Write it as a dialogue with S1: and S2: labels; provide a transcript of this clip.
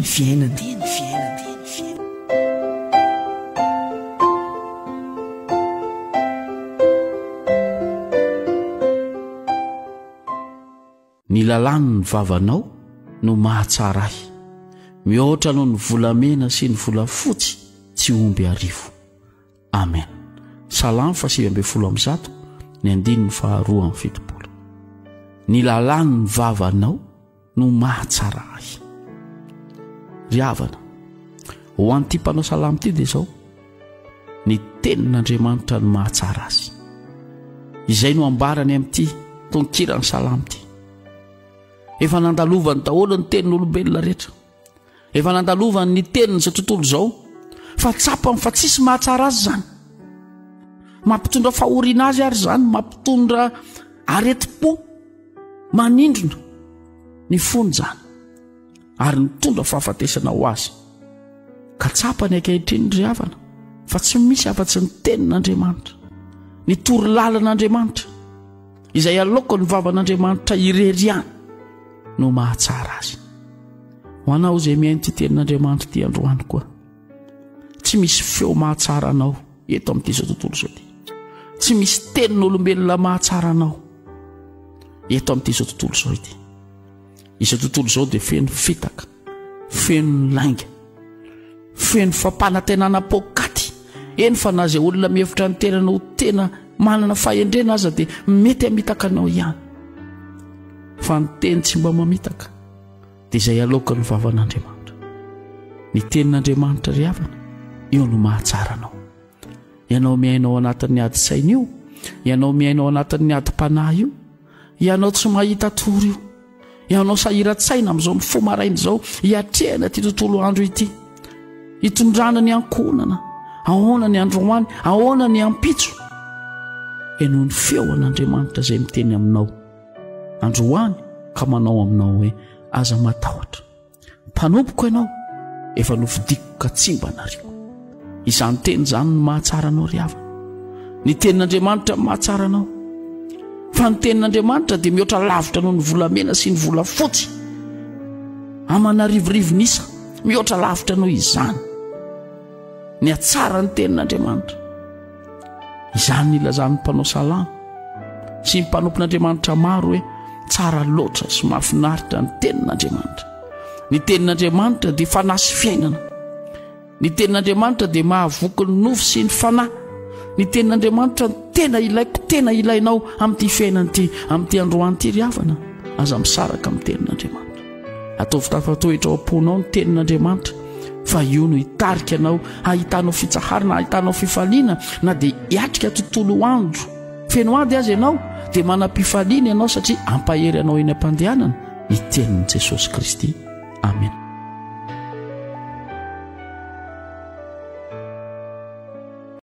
S1: teny fiainana.
S2: Ny lalàny ny vavanao no mahatsara ahy, mihoatra noho ny volamena sy ny volafotsy tsy omby arivo. Amen. Salamo 7:1 ny 2:7. Ny lalàny ny vavanao no mahatsara ahy. Ry havana, ho an'ity mpanao salamo ity dia izao: ny tenin'Andriamanitra no mahatsara azy. Izay no ambarany amin'ity tonkirany salamo ity. Efa nandalovany daholo ny tenin'olombelona rehetra, efa nandalovany ny teniny izao tontolo izao, fa tsapany fa tsisy mahatsara azy zany. Mampitondra fahoriana azy ary zany, mampitondra aretim-po manindrona ny fony zany, ary mitondra fahafatesana ho azy. Ka tsapany ankehitriny ry havana fa tsy misy afa-tsy ny tenin'Andriamanitra, ny tory lalan'Andriamanitra izay aloka ny vavan'Andriamanitra ireriany no mahatsara azy. Ho anao izay mihaino ity tenin'Andriamanitra ity androany koa, tsy misy feo mahatsara anao eto amin'ity izao tontolo izao ity. Tsy misy tenin'olombelona mahatsara anao eto amin'ity izao tontolo izao ity. Izao tontolo izao dia feno fitaka, feno lainga, feno fampanantenana pokaty. Eny fa na izay olona mihevitra ny tenana ho tena manana fahendrena aza dia mety hamitaka anao ihany. Fa ny teny tsy mba mamitaka dia izay aloka ny vavan'Andriamanitra. Ny tenin'Andriamanitra ry havana, io no mahatsara anao. Ianao miainao anatin'ny adi-tsaina io, ianao miainao anatin'ny adi-panahy io, ianao tsy mahita tory io, ianao sahiran-tsaina amin'izao mifo maraina izao hiatrehana ity tontolo andro ity, hitondrana ny ankonana, ahoana ny androany, ahoana ny ampitso. Ianao ny feon'Andriamanitra izay miteny aminao androany ka manao aminao hoe aza matahotra, mpanompoko ianao, efa nofidiko ka tsy mba nariko. Izany teny izany no mahatsara anao ry havana. Ny tenin'Andriamanitra mahatsara anao, fa ny tenin'Andriamanitra dia mihoatra lavitra noho ny volamena sy ny volafotsy. Amanarivorivo nisa mihoatra lavitra noho izany ny atsara ny tenin'Andriamanitra. Izany ny ilazan'ny mpanao salamo sy ny mpanompon'Andriamanitra maro hoe tsara loatra sy mahafinaritra ny tenin'Andriamanitra. Ny tenin'Andriamanitra dia fanahy sy fiainana. Ny tenin'Andriamanitra dia mahavoky ny nofo sy ny fanahy. Ny tenin'Andriamanitra tena ilaiko, tena ilainao amin'ity fiainana ity, amin'ity androany ity ry havana. Aza misaraka amin'ny tenin'Andriamanitra. Ataovy tafatoetra ao am-ponao ny tenin'Andriamanitra, fa io no hitarika anao, hahitanao fitsaharana, hahitanao fifaliana, na dia hiatrika tontolo andro feno ady azy ianao, dia manam-pifaliana ianao satria ampahery anao eny am-pandehanana ny tenin'i Jesosy Kristy. Amen.